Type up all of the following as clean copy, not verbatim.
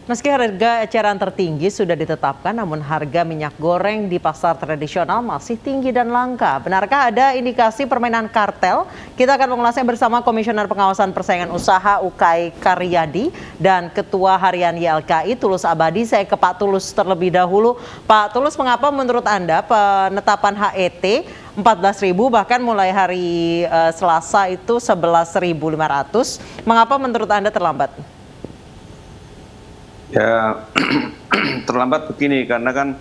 Meski harga eceran tertinggi sudah ditetapkan, namun harga minyak goreng di pasar tradisional masih tinggi dan langka. Benarkah ada indikasi permainan kartel? Kita akan mengulasnya bersama Komisioner Pengawasan Persaingan Usaha UKAI Karyadi dan Ketua Harian YLKI Tulus Abadi. Saya ke Pak Tulus terlebih dahulu. Pak Tulus, mengapa menurut Anda penetapan HET 14.000 bahkan mulai hari Selasa itu 11.500? Mengapa menurut Anda terlambat? Ya, terlambat begini karena kan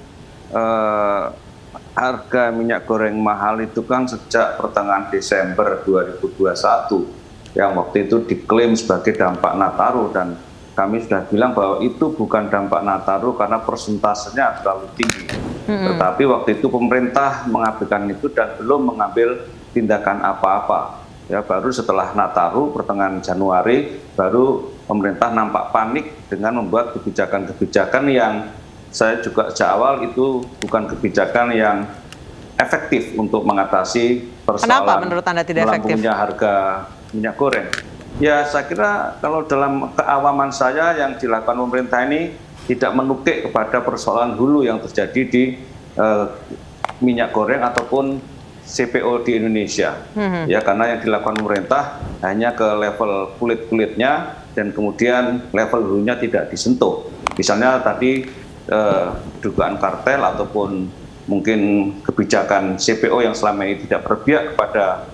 harga minyak goreng mahal itu kan sejak pertengahan Desember 2021 yang waktu itu diklaim sebagai dampak Nataru, dan kami sudah bilang bahwa itu bukan dampak Nataru karena persentasenya terlalu tinggi. Tetapi waktu itu pemerintah mengabaikan itu dan belum mengambil tindakan apa-apa. Ya, baru setelah Nataru pertengahan Januari baru pemerintah nampak panik dengan membuat kebijakan-kebijakan yang saya juga sejak awal itu bukan kebijakan yang efektif untuk mengatasi persoalan menurut Anda tidak efektif? melambungnya harga minyak goreng. Ya, saya kira kalau dalam keawaman saya yang dilakukan pemerintah ini tidak menukik kepada persoalan hulu yang terjadi di minyak goreng ataupun CPO di Indonesia. Ya, karena yang dilakukan pemerintah hanya ke level kulit-kulitnya dan kemudian level hulunya tidak disentuh. Misalnya tadi dugaan kartel ataupun mungkin kebijakan CPO yang selama ini tidak berpihak kepada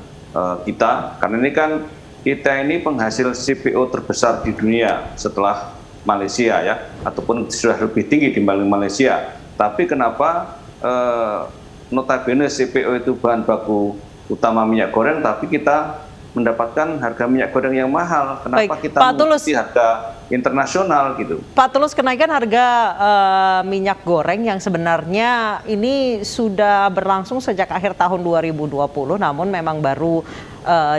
kita, karena ini kan kita ini penghasil CPO terbesar di dunia setelah Malaysia, ya, ataupun sudah lebih tinggi dibanding Malaysia. Tapi kenapa notabene CPO itu bahan baku utama minyak goreng, tapi kita mendapatkan harga minyak goreng yang mahal? Kenapa kita mengikuti harga internasional gitu? Pak Tulus, kenaikan harga minyak goreng yang sebenarnya ini sudah berlangsung sejak akhir tahun 2020, namun memang baru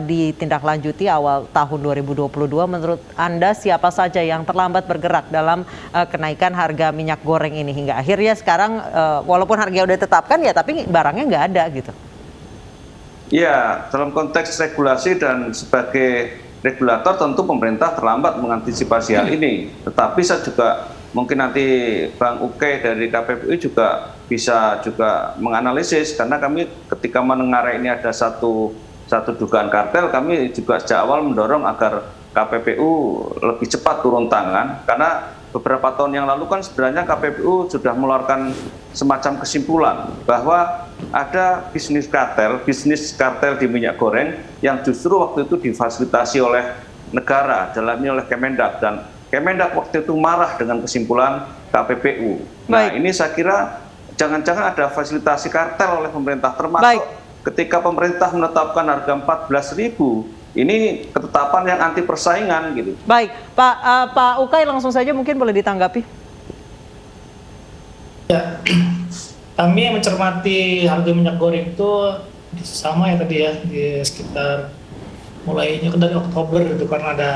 ditindaklanjuti awal tahun 2022. Menurut Anda siapa saja yang terlambat bergerak dalam kenaikan harga minyak goreng ini hingga akhirnya sekarang walaupun harganya udah ditetapkan ya tapi barangnya nggak ada gitu? Ya, dalam konteks regulasi dan sebagai regulator tentu pemerintah terlambat mengantisipasi hal ini. Tetapi saya juga mungkin nanti Bang Uke dari KPPU juga bisa juga menganalisis, karena kami ketika mendengar ini ada satu dugaan kartel, kami juga sejak awal mendorong agar KPPU lebih cepat turun tangan, karena beberapa tahun yang lalu kan sebenarnya KPPU sudah mengeluarkan semacam kesimpulan bahwa ada bisnis kartel di minyak goreng yang justru waktu itu difasilitasi oleh negara, dalamnya oleh Kemendak, dan Kemendak waktu itu marah dengan kesimpulan KPPU. Nah, ini saya kira jangan-jangan ada fasilitasi kartel oleh pemerintah, termasuk ketika pemerintah menetapkan harga 14.000, ini ketetapan yang anti persaingan gitu. Baik, Pak Ukay langsung saja mungkin boleh ditanggapi. Ya, kami mencermati harga minyak goreng itu sama ya tadi ya, di sekitar mulainya dari Oktober itu karena ada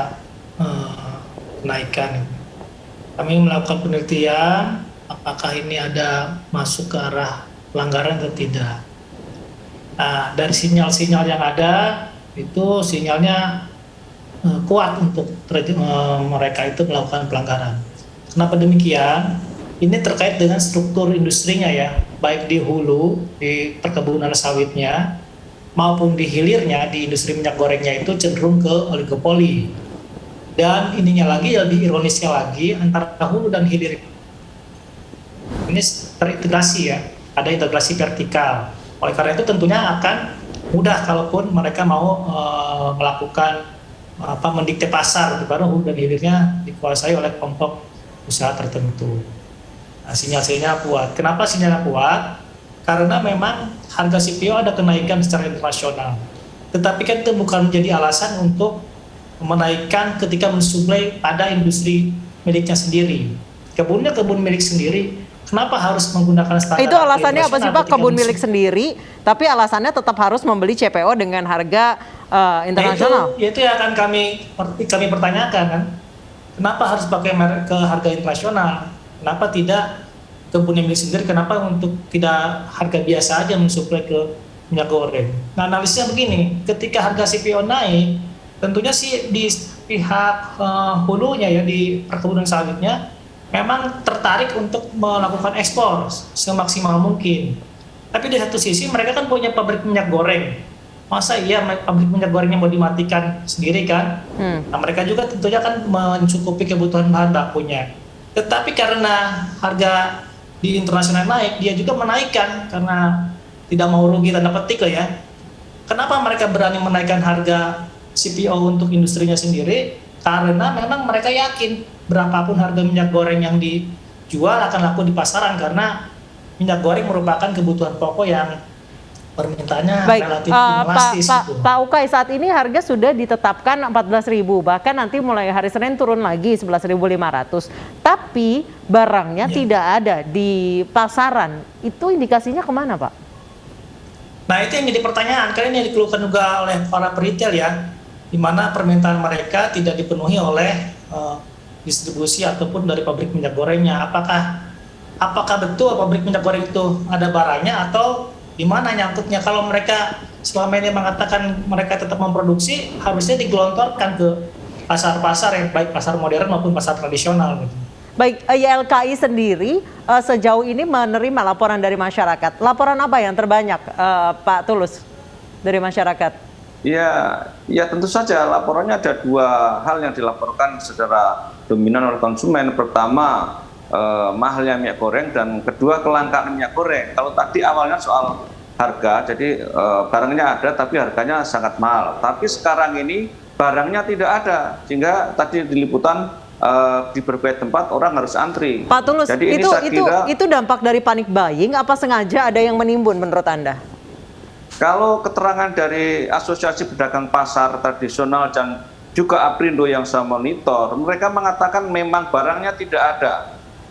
kenaikan. Kami melakukan penelitian apakah ini ada masuk ke arah pelanggaran atau tidak. Nah, dari sinyal-sinyal yang ada itu sinyalnya kuat untuk mereka itu melakukan pelanggaran. Kenapa demikian? Ini terkait dengan struktur industrinya ya, baik di hulu, di perkebunan sawitnya, maupun di hilirnya, di industri minyak gorengnya itu cenderung ke oligopoli. Dan ininya lagi, lebih ironisnya lagi, antara hulu dan hilir ini terintegrasi ya, ada integrasi vertikal. Oleh karena itu tentunya akan mudah kalaupun mereka mau melakukan mendikte pasar, baru hulu dan hilirnya dikuasai oleh kelompok usaha tertentu. Nah, sinyal-sinyalnya kuat. Kenapa sinyalnya kuat? Karena memang harga CPO ada kenaikan secara internasional. Tetapi kan itu bukan menjadi alasan untuk menaikkan ketika mensuplai pada industri miliknya sendiri. Kebunnya kebun milik sendiri, kenapa harus menggunakan standar? Itu alasannya apa sih Pak, kebun milik sendiri, tapi alasannya tetap harus membeli CPO dengan harga internasional? Itu yang akan kami pertanyakan kan. Kenapa harus pakai ke harga internasional? Kenapa tidak kebun milik sendiri? Kenapa untuk tidak harga biasa aja mensuplai ke minyak goreng? Nah, analisisnya begini, ketika harga CPO naik, tentunya sih di pihak hulunya ya, di perkebunan sawitnya memang tertarik untuk melakukan ekspor semaksimal mungkin. Tapi di satu sisi mereka kan punya pabrik minyak goreng. Masa iya pabrik minyak gorengnya mau dimatikan sendiri kan? Nah, mereka juga tentunya kan mencukupi kebutuhan bahan bakunya. Tetapi karena harga di internasional naik, dia juga menaikkan karena tidak mau rugi tanda petik lah ya. Kenapa mereka berani menaikkan harga CPO untuk industrinya sendiri? Karena memang mereka yakin berapapun harga minyak goreng yang dijual akan laku di pasaran, karena minyak goreng merupakan kebutuhan pokok yang permintaannya relatif inelastis. Pak Ukay, saat ini harga sudah ditetapkan 14.000, bahkan nanti mulai hari Senin turun lagi 11.500. Tapi barangnya tidak ada di pasaran. Itu indikasinya kemana, Pak? Nah, itu yang jadi pertanyaan, karena ini dikeluhkan juga oleh para peritel ya, di mana permintaan mereka tidak dipenuhi oleh distribusi ataupun dari pabrik minyak gorengnya. Apakah betul pabrik minyak goreng itu ada barangnya atau di mana nyangkutnya? Kalau mereka selama ini mengatakan mereka tetap memproduksi, harusnya digelontorkan ke pasar-pasar yang baik pasar modern maupun pasar tradisional gitu. Baik, YLKI sendiri sejauh ini menerima laporan dari masyarakat. Laporan apa yang terbanyak, Pak Tulus, dari masyarakat? Ya tentu saja laporannya ada dua hal yang dilaporkan secara dominan oleh konsumen. Pertama, mahalnya minyak goreng, dan kedua, kelangkaan minyak goreng. Kalau tadi awalnya soal harga, jadi barangnya ada tapi harganya sangat mahal. Tapi sekarang ini barangnya tidak ada, sehingga tadi di liputan di berbagai tempat orang harus antri. Pak Tulus, jadi itu dampak dari panic buying, apa sengaja ada yang menimbun menurut Anda? Kalau keterangan dari Asosiasi Pedagang Pasar Tradisional dan juga Aprindo yang saya monitor, mereka mengatakan memang barangnya tidak ada.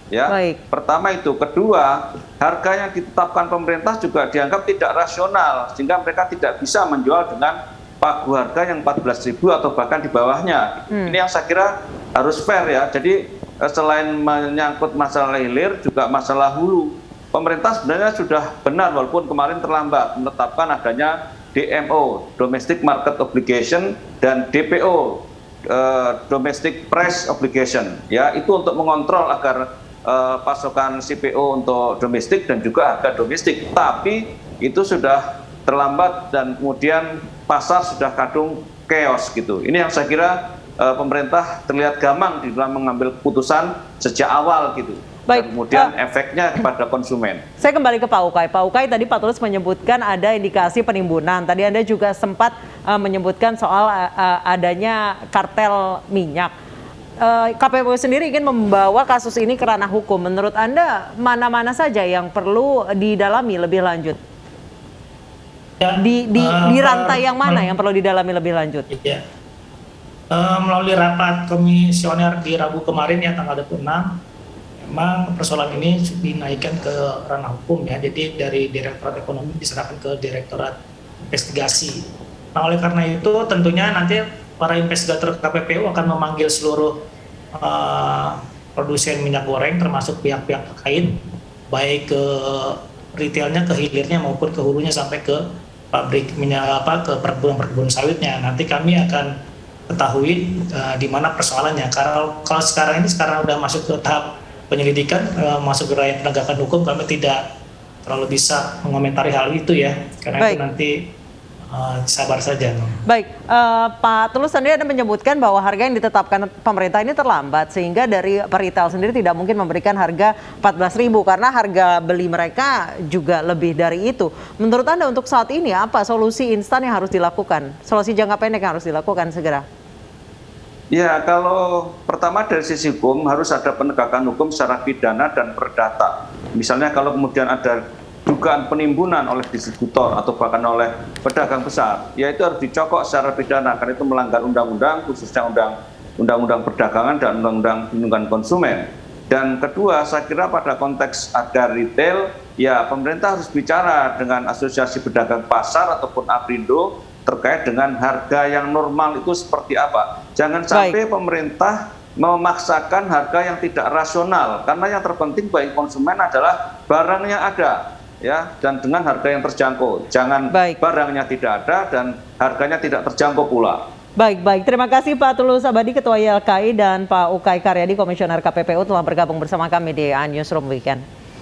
Ya, baik. Pertama itu, kedua, harga yang ditetapkan pemerintah juga dianggap tidak rasional, sehingga mereka tidak bisa menjual dengan pagu harga yang 14.000 atau bahkan di bawahnya. Ini yang saya kira harus fair ya. Jadi selain menyangkut masalah hilir, juga masalah hulu. Pemerintah sebenarnya sudah benar, walaupun kemarin terlambat, menetapkan adanya DMO, Domestic Market Obligation, dan DPO, Domestic Price Obligation. Ya, itu untuk mengontrol agar pasokan CPO untuk domestik dan juga harga domestik. Tapi itu sudah terlambat dan kemudian pasar sudah kadung chaos gitu. Ini yang saya kira pemerintah terlihat gamang di dalam mengambil keputusan sejak awal gitu. Baik, dan kemudian efeknya kepada konsumen. Saya kembali ke Pak Ukay. Pak Ukay, tadi Pak Tulus menyebutkan ada indikasi penimbunan. Tadi Anda juga sempat menyebutkan soal adanya kartel minyak. KPPU sendiri ingin membawa kasus ini ke ranah hukum. Menurut Anda, mana-mana saja yang perlu didalami lebih lanjut? Di rantai yang mana yang perlu didalami lebih lanjut? Ya. Melalui rapat komisioner di Rabu kemarin ya, tanggal 26, memang persoalan ini dinaikkan ke ranah hukum ya. Jadi dari Direktorat Ekonomi diserahkan ke Direktorat Investigasi. Nah, oleh karena itu tentunya nanti para investigator KPPU akan memanggil seluruh produsen minyak goreng termasuk pihak-pihak terkait, baik ke retailnya, ke hilirnya maupun ke hulunya sampai ke pabrik minyak ke perkebunan sawitnya. Nanti kami akan ketahui di mana persoalannya. Kalau sekarang udah masuk ke tahap penyelidikan, masuk ke ranah penegakan hukum, kami tidak terlalu bisa mengomentari hal itu ya, karena Baik. itu nanti sabar saja. Baik, Pak Tulus sendiri ada menyebutkan bahwa harga yang ditetapkan pemerintah ini terlambat, sehingga dari peritel sendiri tidak mungkin memberikan harga 14.000 karena harga beli mereka juga lebih dari itu. Menurut Anda untuk saat ini apa solusi instan yang harus dilakukan? Solusi jangka pendek yang harus dilakukan segera? Ya, kalau pertama dari sisi hukum harus ada penegakan hukum secara pidana dan perdata. Misalnya kalau kemudian ada dugaan penimbunan oleh distributor atau bahkan oleh pedagang besar, ya itu harus dicokok secara pidana karena itu melanggar undang-undang, khususnya undang-undang perdagangan dan undang-undang perlindungan konsumen. Dan kedua, saya kira pada konteks harga retail, ya pemerintah harus bicara dengan Asosiasi Pedagang Pasar ataupun Aprindo terkait dengan harga yang normal itu seperti apa. Jangan sampai pemerintah memaksakan harga yang tidak rasional, karena yang terpenting bagi konsumen adalah barangnya ada, ya, dan dengan harga yang terjangkau. Jangan barangnya tidak ada dan harganya tidak terjangkau pula. Baik. Terima kasih Pak Tulus Abadi, Ketua YLKI, dan Pak Ukay Karyadi, Komisioner KPPU telah bergabung bersama kami di Newsroom Weekend.